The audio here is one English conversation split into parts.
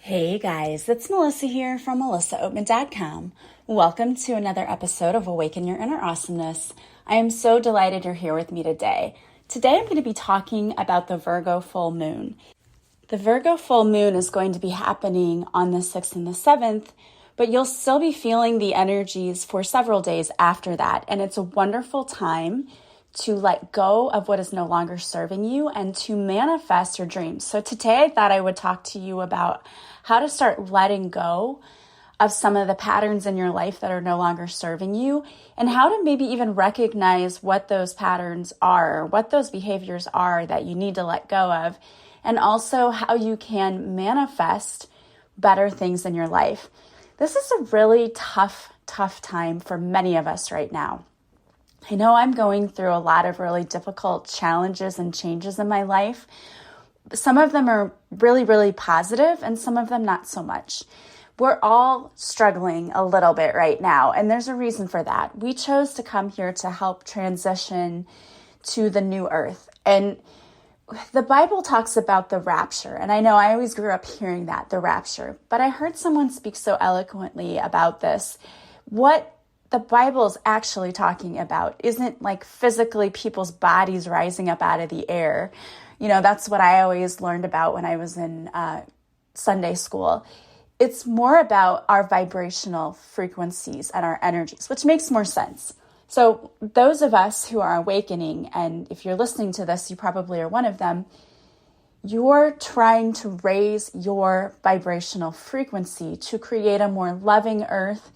Hey guys, it's Melissa here from melissaoatman.com. Welcome to another episode of Awaken Your Inner Awesomeness. I am so delighted you're here with me today. Today I'm going to be talking about the Virgo full moon. The Virgo full moon is going to be happening on the 6th and the 7th, but you'll still be feeling the energies for several days after that. And it's a wonderful time to let go of what is no longer serving you and to manifest your dreams. So today I thought I would talk to you about how to start letting go of some of the patterns in your life that are no longer serving you, and how to maybe even recognize what those patterns are, what those behaviors are that you need to let go of, and also how you can manifest better things in your life. This is a really tough time for many of us right now. I know I'm going through a lot of really difficult challenges and changes in my life. Some of them are really, really positive, and some of them not so much. We're all struggling a little bit right now, and there's a reason for that. We chose to come here to help transition to the new earth. And the Bible talks about the rapture, and I know I always grew up hearing that, the rapture, but I heard someone speak so eloquently about this. What the Bible is actually talking about isn't like physically people's bodies rising up out of the air. You know, that's what I always learned about when I was in Sunday school. It's more about our vibrational frequencies and our energies, which makes more sense. So those of us who are awakening, and if you're listening to this, you probably are one of them, you're trying to raise your vibrational frequency to create a more loving earth.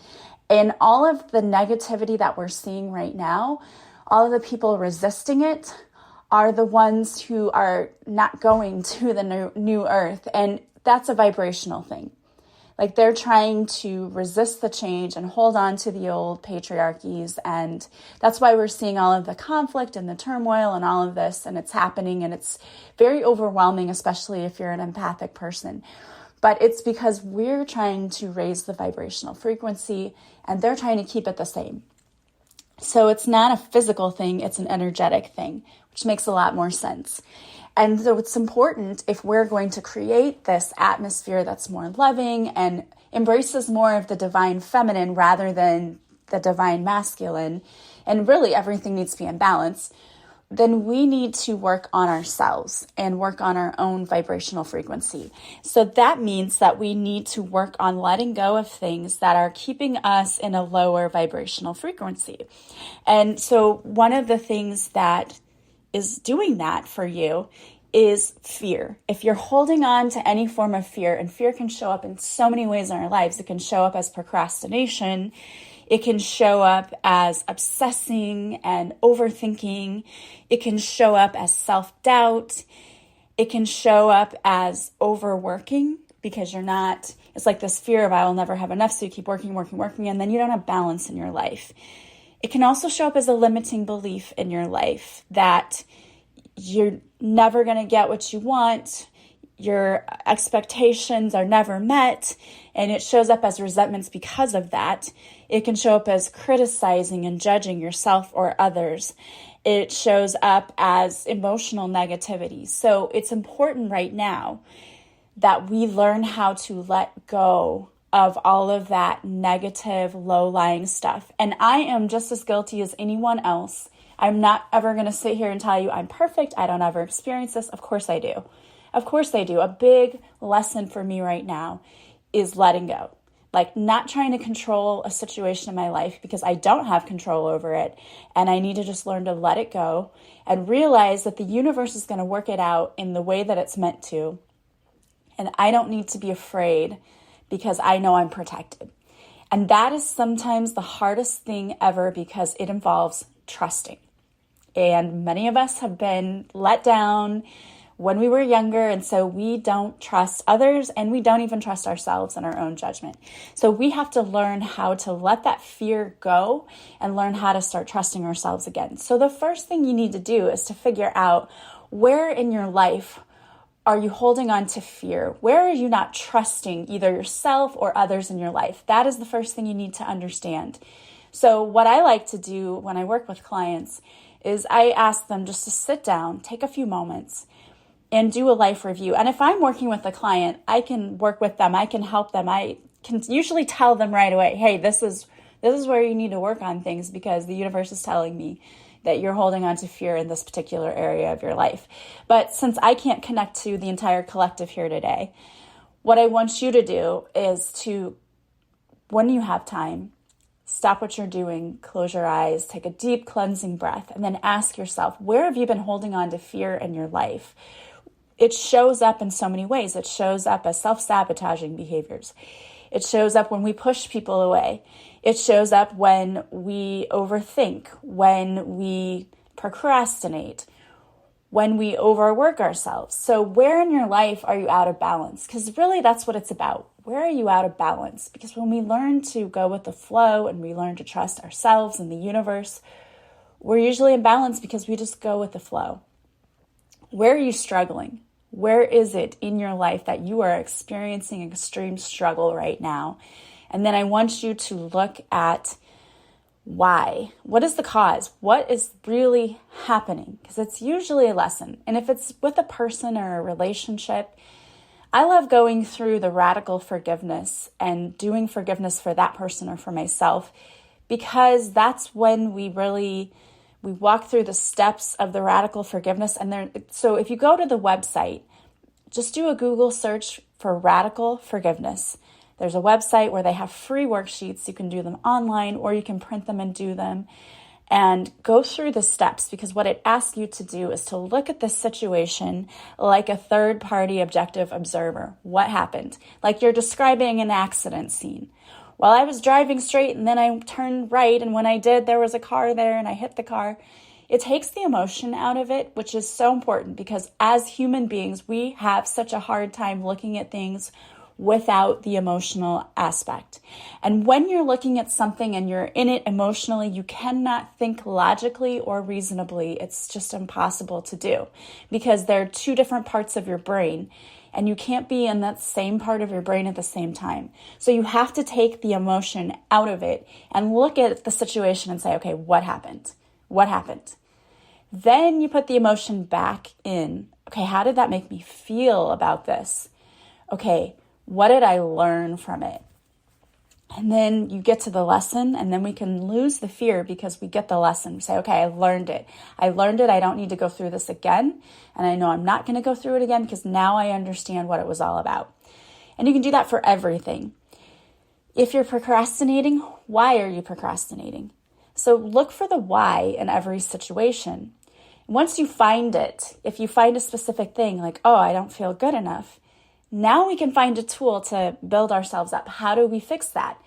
And all of the negativity that we're seeing right now, all of the people resisting it are the ones who are not going to the new earth. And that's a vibrational thing. Like they're trying to resist the change and hold on to the old patriarchies. And that's why we're seeing all of the conflict and the turmoil and all of this. And it's happening, and it's very overwhelming, especially if you're an empathic person. But it's because we're trying to raise the vibrational frequency and they're trying to keep it the same. So it's not a physical thing, it's an energetic thing, which makes a lot more sense. And so it's important, if we're going to create this atmosphere that's more loving and embraces more of the divine feminine rather than the divine masculine, and really everything needs to be in balance, then we need to work on ourselves and work on our own vibrational frequency. So that means that we need to work on letting go of things that are keeping us in a lower vibrational frequency. And so one of the things that is doing that for you is fear. If you're holding on to any form of fear, and fear can show up in so many ways in our lives, it can show up as procrastination. It can show up as obsessing and overthinking. It can show up as self-doubt. It can show up as overworking because it's like this fear of I will never have enough, so you keep working, and then you don't have balance in your life. It can also show up as a limiting belief in your life that you're never going to get what you want, your expectations are never met, and it shows up as resentments because of that. It can show up as criticizing and judging yourself or others. It shows up as emotional negativity. So it's important right now that we learn how to let go of all of that negative, low-lying stuff. And I am just as guilty as anyone else. I'm not ever going to sit here and tell you I'm perfect. I don't ever experience this. Of course I do. Of course I do. A big lesson for me right now is letting go. Like not trying to control a situation in my life because I don't have control over it. And I need to just learn to let it go and realize that the universe is going to work it out in the way that it's meant to. And I don't need to be afraid because I know I'm protected. And that is sometimes the hardest thing ever because it involves trusting. And many of us have been let down when we were younger, and so we don't trust others, and we don't even trust ourselves and our own judgment. So we have to learn how to let that fear go and learn how to start trusting ourselves again. So the first thing you need to do is to figure out where in your life are you holding on to fear? Where are you not trusting either yourself or others in your life? That is the first thing you need to understand. So what I like to do when I work with clients is I ask them just to sit down, take a few moments, and do a life review. And if I'm working with a client, I can work with them. I can help them. I can usually tell them right away, hey, this is where you need to work on things, because the universe is telling me that you're holding on to fear in this particular area of your life. But since I can't connect to the entire collective here today, what I want you to do is to, when you have time, stop what you're doing, close your eyes, take a deep cleansing breath, and then ask yourself, where have you been holding on to fear in your life? It shows up in so many ways. It shows up as self-sabotaging behaviors. It shows up when we push people away. It shows up when we overthink, when we procrastinate, when we overwork ourselves. So where in your life are you out of balance? Because really that's what it's about. Where are you out of balance? Because when we learn to go with the flow and we learn to trust ourselves and the universe, we're usually in balance because we just go with the flow. Where are you struggling? Where is it in your life that you are experiencing extreme struggle right now? And then I want you to look at why. What is the cause? What is really happening? Because it's usually a lesson. And if it's with a person or a relationship, I love going through the radical forgiveness and doing forgiveness for that person or for myself, because that's when we walk through the steps of the radical forgiveness. So if you go to the website, just do a Google search for radical forgiveness. There's a website where they have free worksheets. You can do them online or you can print them and do them and go through the steps, because what it asks you to do is to look at this situation like a third-party objective observer. What happened? Like you're describing an accident scene. Well, I was driving straight and then I turned right, and when I did, there was a car there and I hit the car. It takes the emotion out of it, which is so important, because as human beings, we have such a hard time looking at things without the emotional aspect. And when you're looking at something and you're in it emotionally, you cannot think logically or reasonably. It's just impossible to do, because there are two different parts of your brain, and you can't be in that same part of your brain at the same time. So you have to take the emotion out of it and look at the situation and say, okay, what happened? What happened? Then you put the emotion back in. Okay, how did that make me feel about this? Okay, what did I learn from it? And then you get to the lesson, and then we can lose the fear because we get the lesson. We say, okay, I learned it. I learned it. I don't need to go through this again. And I know I'm not going to go through it again because now I understand what it was all about. And you can do that for everything. If you're procrastinating, why are you procrastinating? So look for the why in every situation. Once you find it, if you find a specific thing like, oh, I don't feel good enough, now we can find a tool to build ourselves up. How do we fix that?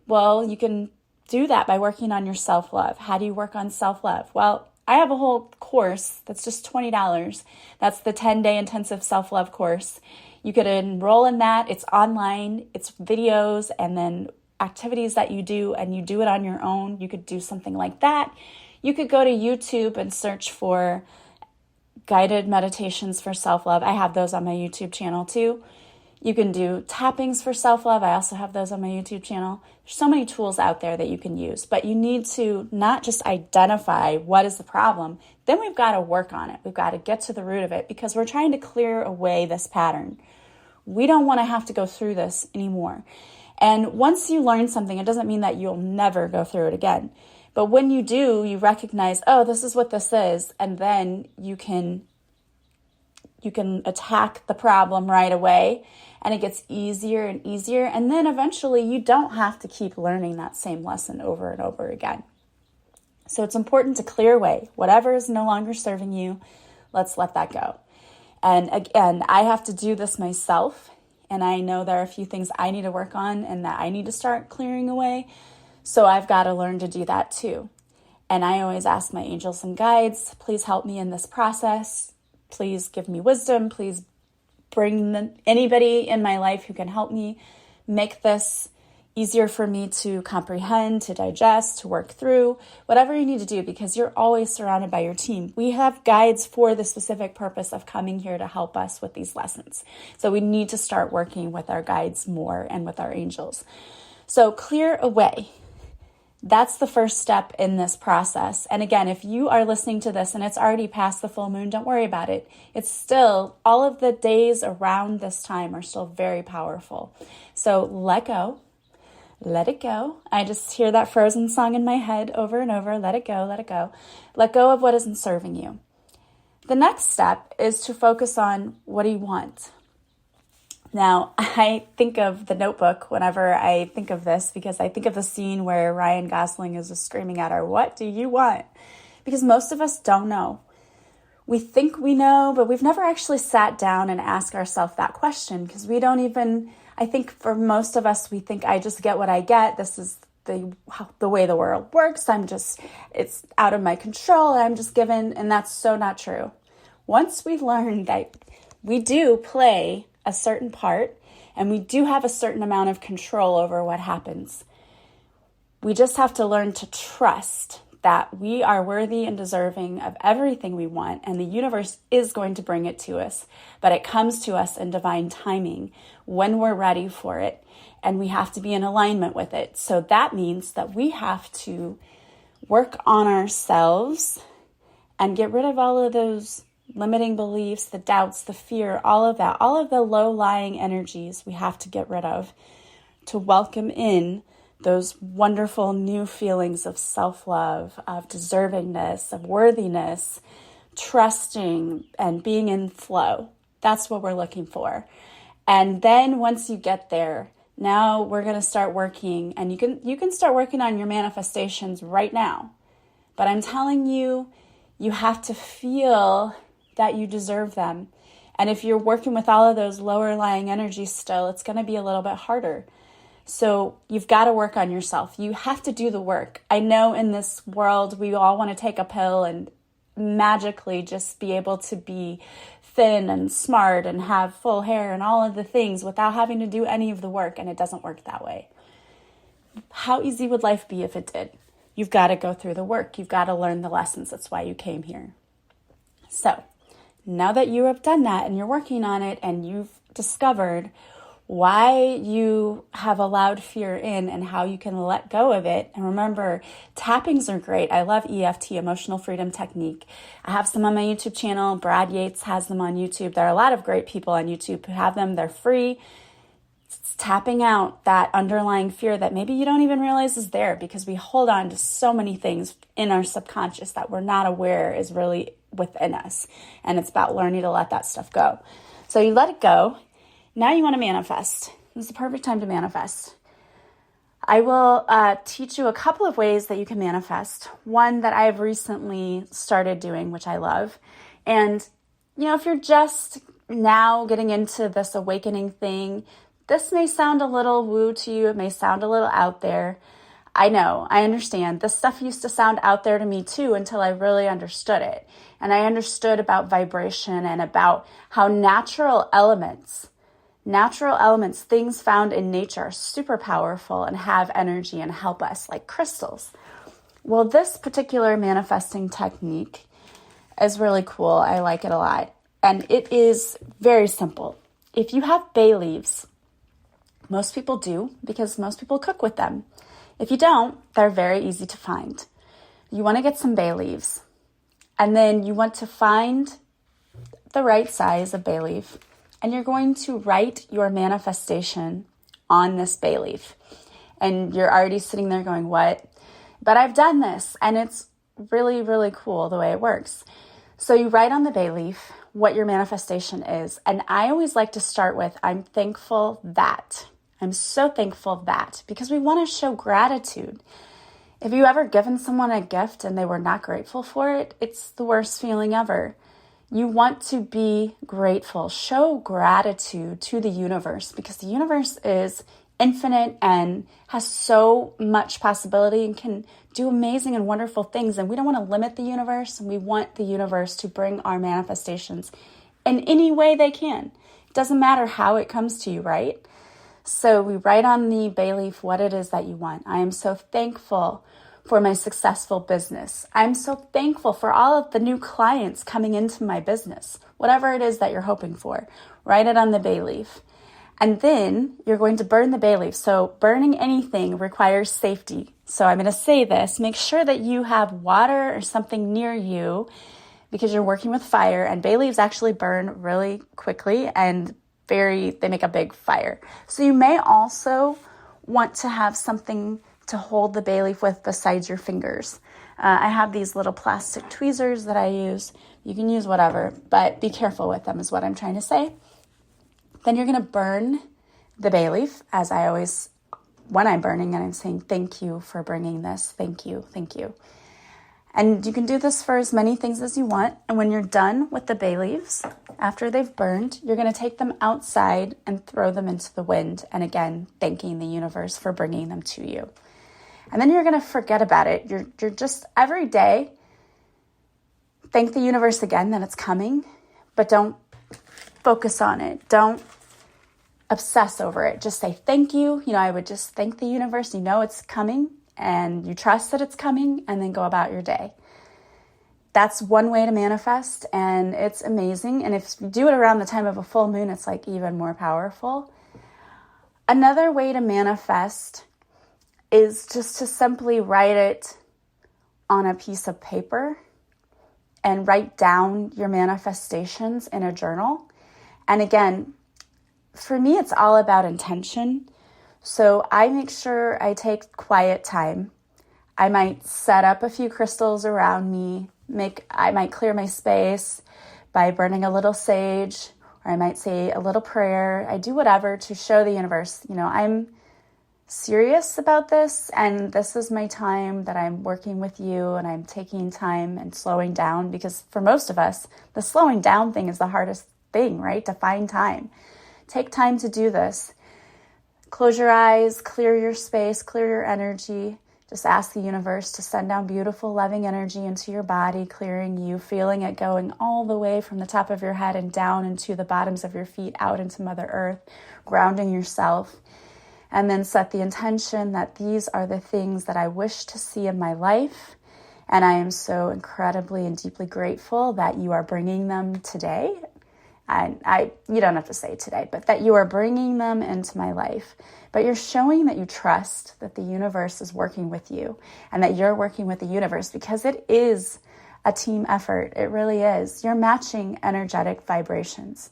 Well, you can do that by working on your self-love. How do you work on self-love? Well, I have a whole course that's just $20. That's the 10-day intensive self-love course. You could enroll in that. It's online. It's videos and then activities that you do, and you do it on your own. You could do something like that. You could go to YouTube and search for guided meditations for self-love. I have those on my YouTube channel too. You can do tappings for self-love. I also have those on my YouTube channel. There's so many tools out there that you can use, but you need to not just identify what is the problem. Then we've got to work on it. We've got to get to the root of it, because we're trying to clear away this pattern. We don't want to have to go through this anymore. And once you learn something, it doesn't mean that you'll never go through it again. But when you do, you recognize, oh, this is what this is, and then you can attack the problem right away, and it gets easier and easier. And then eventually you don't have to keep learning that same lesson over and over again. So it's important to clear away whatever is no longer serving you. Let's let that go. And again, I have to do this myself, and I know there are a few things I need to work on and that I need to start clearing away. So I've got to learn to do that too. And I always ask my angels and guides, please help me in this process. Please give me wisdom. Please bring anybody in my life who can help me make this easier for me to comprehend, to digest, to work through, whatever you need to do, because you're always surrounded by your team. We have guides for the specific purpose of coming here to help us with these lessons. So we need to start working with our guides more and with our angels. So clear away. That's the first step in this process. And again, if you are listening to this and it's already past the full moon, don't worry about it. It's still, all of the days around this time are still very powerful. So let go. Let it go. I just hear that Frozen song in my head over and over. Let it go, let it go. Let go of what isn't serving you. The next step is to focus on, what do you want? Now, I think of The Notebook whenever I think of this, because I think of the scene where Ryan Gosling is just screaming at her, what do you want? Because most of us don't know. We think we know, but we've never actually sat down and asked ourselves that question, because we don't even, I think for most of us, we think I just get what I get. This is the way the world works. It's out of my control. I'm just given, and that's so not true. Once we learn that we do play a certain part, and we do have a certain amount of control over what happens. We just have to learn to trust that we are worthy and deserving of everything we want, and the universe is going to bring it to us, but it comes to us in divine timing when we're ready for it, and we have to be in alignment with it. So that means that we have to work on ourselves and get rid of all of those limiting beliefs, the doubts, the fear, all of that, all of the low-lying energies we have to get rid of to welcome in those wonderful new feelings of self-love, of deservingness, of worthiness, trusting, and being in flow. That's what we're looking for. And then once you get there, now we're going to start working, and you can start working on your manifestations right now. But I'm telling you, you have to feel that you deserve them. And if you're working with all of those lower lying energies still, it's going to be a little bit harder. So you've got to work on yourself. You have to do the work. I know in this world, we all want to take a pill and magically just be able to be thin and smart and have full hair and all of the things without having to do any of the work. And it doesn't work that way. How easy would life be if it did? You've got to go through the work. You've got to learn the lessons. That's why you came here. So now that you have done that and you're working on it and you've discovered why you have allowed fear in and how you can let go of it. And remember, tappings are great. I love EFT, Emotional Freedom Technique. I have some on my YouTube channel. Brad Yates has them on YouTube. There are a lot of great people on YouTube who have them. They're free. It's tapping out that underlying fear that maybe you don't even realize is there, because we hold on to so many things in our subconscious that we're not aware is really within us. And it's about learning to let that stuff go. So you let it go. Now you want to manifest. This is the perfect time to manifest. I will teach you a couple of ways that you can manifest. One that I've recently started doing, which I love. And, if you're just now getting into this awakening thing, this may sound a little woo to you. It may sound a little out there. I know, I understand. This stuff used to sound out there to me too until I really understood it. And I understood about vibration and about how natural elements, things found in nature are super powerful and have energy and help us, like crystals. Well, this particular manifesting technique is really cool. I like it a lot. And it is very simple. If you have bay leaves, most people do because most people cook with them. If you don't, they're very easy to find. You want to get some bay leaves, and then you want to find the right size of bay leaf, and you're going to write your manifestation on this bay leaf. And you're already sitting there going, what? But I've done this, and it's really, really cool the way it works. So you write on the bay leaf what your manifestation is. And I always like to start with, I'm thankful that. I'm so thankful that, because we want to show gratitude. If you ever given someone a gift and they were not grateful for it, it's the worst feeling ever. You want to be grateful. Show gratitude to the universe, because the universe is infinite and has so much possibility and can do amazing and wonderful things. And we don't want to limit the universe. And we want the universe to bring our manifestations in any way they can. It doesn't matter how it comes to you, right? So we write on the bay leaf what it is that you want. I am so thankful for my successful business. I'm so thankful for all of the new clients coming into my business. Whatever it is that you're hoping for, write it on the bay leaf. And then you're going to burn the bay leaf. So burning anything requires safety. So I'm going to say this, make sure that you have water or something near you because you're working with fire, and bay leaves actually burn really quickly and they make a big fire. So you may also want to have something to hold the bay leaf with besides your fingers. I have these little plastic tweezers that I use. You can use whatever, but be careful with them is what I'm trying to say. Then you're going to burn the bay leaf, as I always, when I'm burning and I'm saying, thank you for bringing this. Thank you. Thank you. And you can do this for as many things as you want. And when you're done with the bay leaves, after they've burned, you're going to take them outside and throw them into the wind. And again, thanking the universe for bringing them to you. And then you're going to forget about it. You're just every day, thank the universe again that it's coming, but don't focus on it. Don't obsess over it. Just say thank you. I would just thank the universe. It's coming and you trust that it's coming, and then go about your day. That's one way to manifest, and it's amazing. And if you do it around the time of a full moon, it's like even more powerful. Another way to manifest is just to simply write it on a piece of paper and write down your manifestations in a journal. And again, for me, it's all about intention. So I make sure I take quiet time. I might set up a few crystals around me. I might clear my space by burning a little sage, or I might say a little prayer. I do whatever to show the universe, I'm serious about this, and this is my time that I'm working with you, and I'm taking time and slowing down, because for most of us, the slowing down thing is the hardest thing, right? To find time. Take time to do this. Close your eyes, clear your space, clear your energy. Just ask the universe to send down beautiful, loving energy into your body, clearing you, feeling it going all the way from the top of your head and down into the bottoms of your feet, out into Mother Earth, grounding yourself. And then set the intention that these are the things that I wish to see in my life. And I am so incredibly and deeply grateful that you are bringing them today. And you don't have to say today, but that you are bringing them into my life. But you're showing that you trust that the universe is working with you, and that you're working with the universe, because it is a team effort. It really is. You're matching energetic vibrations.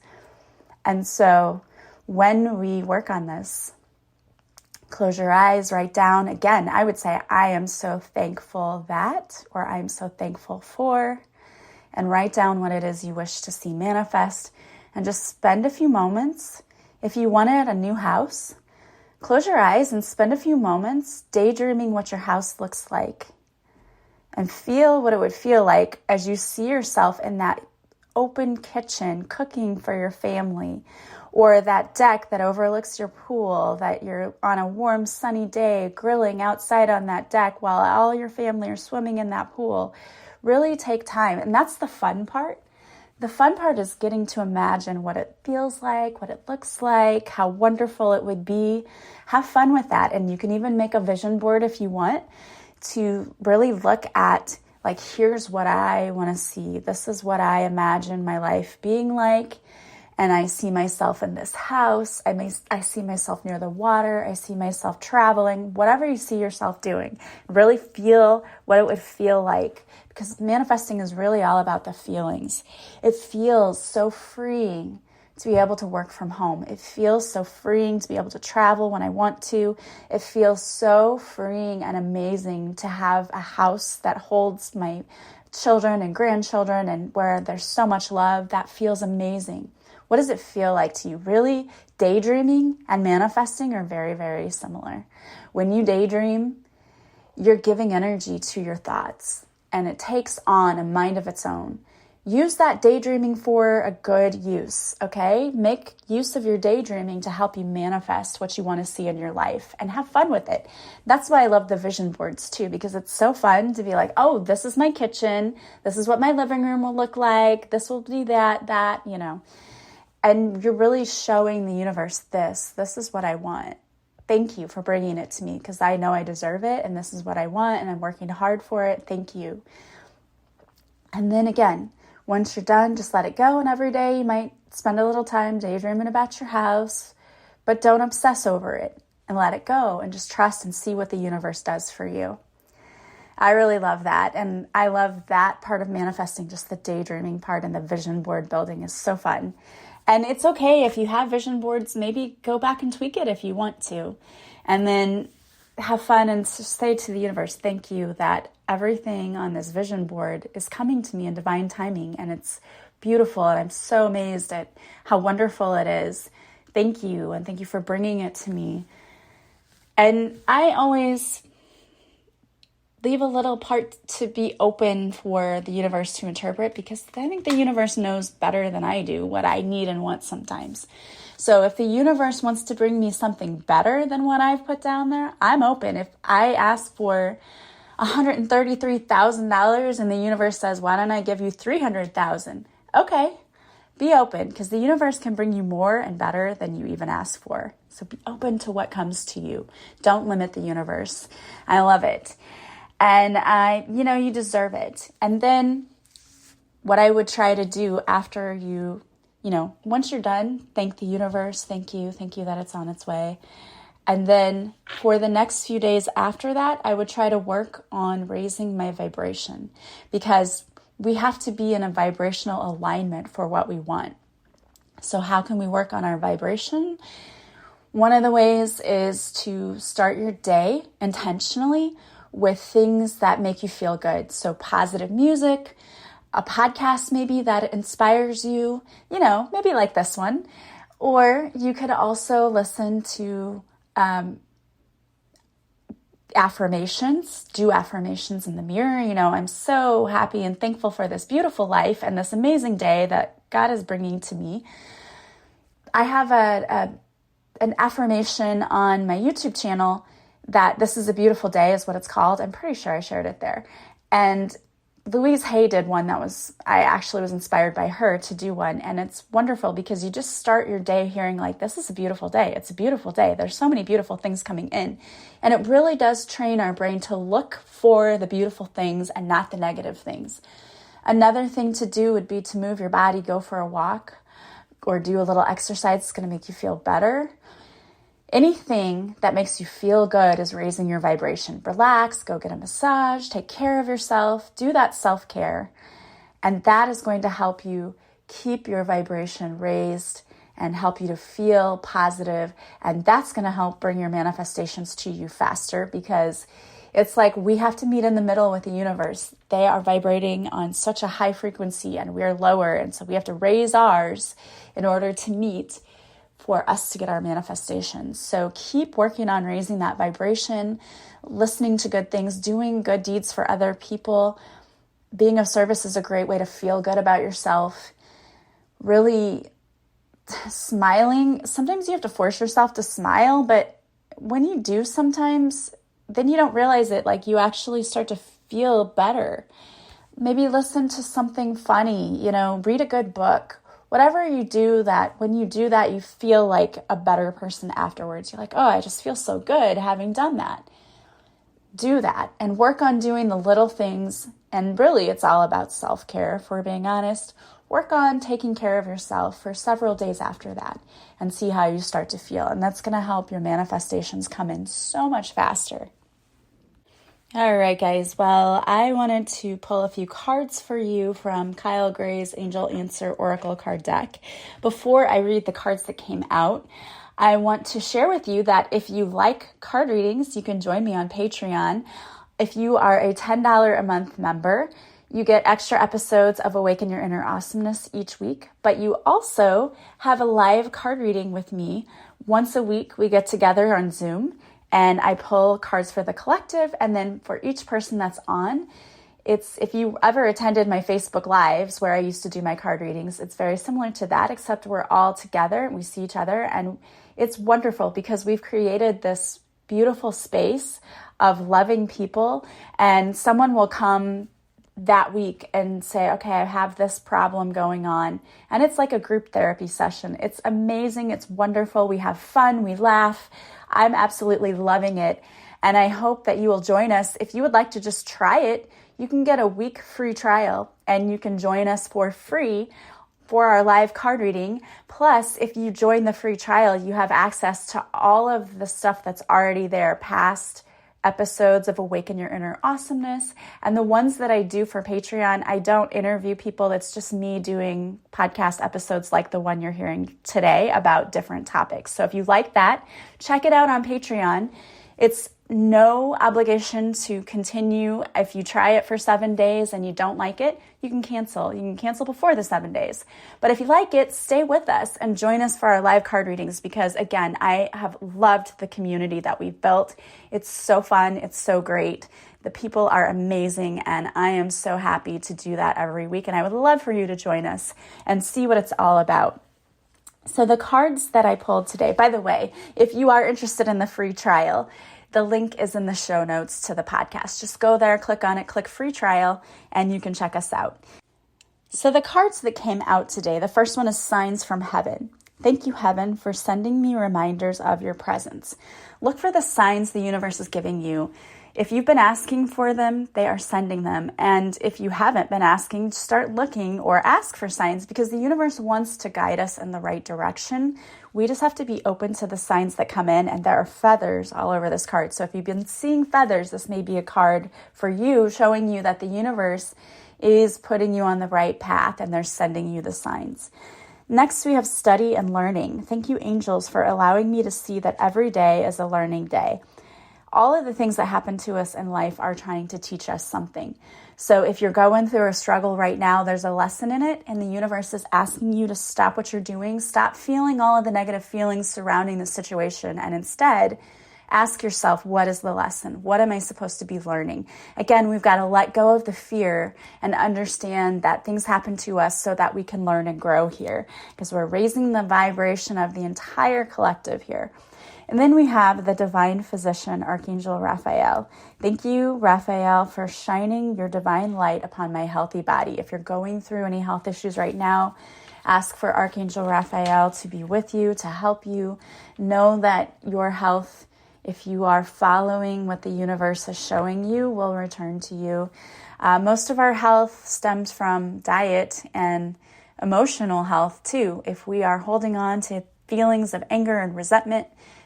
And so when we work on this, close your eyes, write down. Again, I would say, I am so thankful that, or I'm so thankful for, and write down what it is you wish to see manifest, and just spend a few moments. If you wanted a new house, close your eyes and spend a few moments daydreaming what your house looks like, and feel what it would feel like as you see yourself in that open kitchen cooking for your family, or that deck that overlooks your pool, that you're on a warm sunny day grilling outside on that deck while all your family are swimming in that pool. Really take time. And that's the fun part. The fun part is getting to imagine what it feels like, what it looks like, how wonderful it would be. Have fun with that. And you can even make a vision board if you want, to really look at, like, here's what I want to see. This is what I imagine my life being like. And I see myself in this house. I see myself near the water. I see myself traveling. Whatever you see yourself doing, really feel what it would feel like. Because manifesting is really all about the feelings. It feels so freeing to be able to work from home. It feels so freeing to be able to travel when I want to. It feels so freeing and amazing to have a house that holds my children and grandchildren, and where there's so much love. That feels amazing. What does it feel like to you? Really, daydreaming and manifesting are very, very similar. When you daydream, you're giving energy to your thoughts, and it takes on a mind of its own. Use that daydreaming for a good use, okay? Make use of your daydreaming to help you manifest what you want to see in your life, and have fun with it. That's why I love the vision boards too, because it's so fun to be like, oh, this is my kitchen. This is what my living room will look like. This will be that, you know. And you're really showing the universe this is what I want. Thank you for bringing it to me, because I know I deserve it, and this is what I want, and I'm working hard for it. Thank you. And then again, once you're done, just let it go. And every day you might spend a little time daydreaming about your house, but don't obsess over it and let it go and just trust and see what the universe does for you. I really love that. And I love that part of manifesting, just the daydreaming part, and the vision board building is so fun. And it's okay if you have vision boards, maybe go back and tweak it if you want to. And then have fun and say to the universe, thank you that everything on this vision board is coming to me in divine timing. And it's beautiful. And I'm so amazed at how wonderful it is. Thank you. And thank you for bringing it to me. And I always leave a little part to be open for the universe to interpret, because I think the universe knows better than I do what I need and want sometimes. So if the universe wants to bring me something better than what I've put down there, I'm open. If I ask for $133,000 and the universe says, why don't I give you $300,000? Okay, be open, because the universe can bring you more and better than you even ask for. So be open to what comes to you. Don't limit the universe. I love it. And you deserve it. And then what I would try to do after once you're done, thank the universe, thank you that it's on its way. And then for the next few days after that, I would try to work on raising my vibration, because we have to be in a vibrational alignment for what we want. So how can we work on our vibration? One of the ways is to start your day intentionally with things that make you feel good. So positive music, a podcast maybe that inspires you, maybe like this one. Or you could also listen to affirmations, do affirmations in the mirror. I'm so happy and thankful for this beautiful life and this amazing day that God is bringing to me. I have an affirmation on my YouTube channel that this is a beautiful day is what it's called. I'm pretty sure I shared it there. And Louise Hay did one I actually was inspired by her to do one. And it's wonderful because you just start your day hearing like, this is a beautiful day. It's a beautiful day. There's so many beautiful things coming in. And it really does train our brain to look for the beautiful things and not the negative things. Another thing to do would be to move your body, go for a walk, or do a little exercise. It's going to make you feel better. Anything that makes you feel good is raising your vibration. Relax, go get a massage, take care of yourself, do that self-care. And that is going to help you keep your vibration raised and help you to feel positive. And that's going to help bring your manifestations to you faster, because it's like we have to meet in the middle with the universe. They are vibrating on such a high frequency and we're lower. And so we have to raise ours in order to meet for us to get our manifestations. So keep working on raising that vibration, listening to good things, doing good deeds for other people. Being of service is a great way to feel good about yourself. Really smiling. Sometimes you have to force yourself to smile, but when you do sometimes, then you don't realize it. Like you actually start to feel better. Maybe listen to something funny, read a good book. Whatever you do that, when you do that, you feel like a better person afterwards. You're like, oh, I just feel so good having done that. Do that and work on doing the little things. And really, it's all about self-care, if we're being honest. Work on taking care of yourself for several days after that and see how you start to feel. And that's going to help your manifestations come in so much faster. All right, guys. Well, I wanted to pull a few cards for you from Kyle Gray's Angel Answer Oracle card deck. Before I read the cards that came out, I want to share with you that if you like card readings, you can join me on Patreon. If you are a $10 a month member, you get extra episodes of Awaken Your Inner Awesomeness each week, but you also have a live card reading with me. Once a week, we get together on Zoom, and I pull cards for the collective, and then for each person that's on, if you ever attended my Facebook Lives where I used to do my card readings, it's very similar to that, except we're all together and we see each other, and it's wonderful because we've created this beautiful space of loving people, and someone will come that week and say, okay, I have this problem going on. And it's like a group therapy session. It's amazing. It's wonderful. We have fun. We laugh. I'm absolutely loving it. And I hope that you will join us. If you would like to just try it, you can get a week free trial and you can join us for free for our live card reading. Plus, if you join the free trial, you have access to all of the stuff that's already there, past episodes of Awaken Your Inner Awesomeness. And the ones that I do for Patreon, I don't interview people. It's just me doing podcast episodes like the one you're hearing today about different topics. So if you like that, check it out on Patreon. It's no obligation to continue. If you try it for 7 days and you don't like it, you can cancel. You can cancel before the 7 days. But if you like it, stay with us and join us for our live card readings because, again, I have loved the community that we've built. It's so fun. It's so great. The people are amazing, and I am so happy to do that every week. And I would love for you to join us and see what it's all about. So the cards that I pulled today, by the way, if you are interested in the free trial, the link is in the show notes to the podcast. Just go there, click on it, click free trial, and you can check us out. So the cards that came out today, the first one is Signs from Heaven. Thank you, Heaven, for sending me reminders of your presence. Look for the signs the universe is giving you. If you've been asking for them, they are sending them. And if you haven't been asking, start looking or ask for signs because the universe wants to guide us in the right direction. We just have to be open to the signs that come in, and there are feathers all over this card. So if you've been seeing feathers, this may be a card for you showing you that the universe is putting you on the right path and they're sending you the signs. Next, we have study and learning. Thank you, angels, for allowing me to see that every day is a learning day. All of the things that happen to us in life are trying to teach us something. So if you're going through a struggle right now, there's a lesson in it, and the universe is asking you to stop what you're doing, stop feeling all of the negative feelings surrounding the situation, and instead ask yourself, what is the lesson? What am I supposed to be learning? Again, we've got to let go of the fear and understand that things happen to us so that we can learn and grow here, because we're raising the vibration of the entire collective here. And then we have the Divine Physician, Archangel Raphael. Thank you, Raphael, for shining your divine light upon my healthy body. If you're going through any health issues right now, ask for Archangel Raphael to be with you, to help you. Know that your health, if you are following what the universe is showing you, will return to you. Most of our health stems from diet and emotional health too. If we are holding on to feelings of anger and resentment,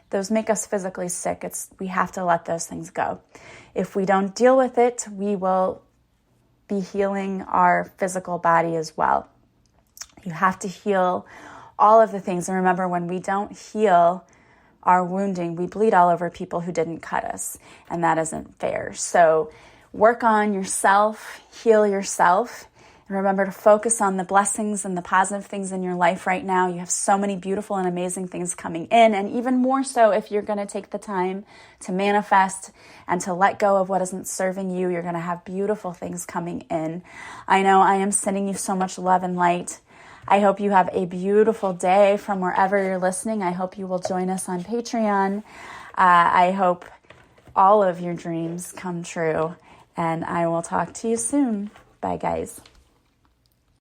those make us physically sick. We have to let those things go. If we don't deal with it, we will be healing our physical body as well. You have to heal all of the things. And remember, when we don't heal our wounding, we bleed all over people who didn't cut us. And that isn't fair. So work on yourself, heal yourself. And remember to focus on the blessings and the positive things in your life right now. You have so many beautiful and amazing things coming in. And even more so if you're going to take the time to manifest and to let go of what isn't serving you, you're going to have beautiful things coming in. I know I am sending you so much love and light. I hope you have a beautiful day from wherever you're listening. I hope you will join us on Patreon. I hope all of your dreams come true. And I will talk to you soon. Bye, guys.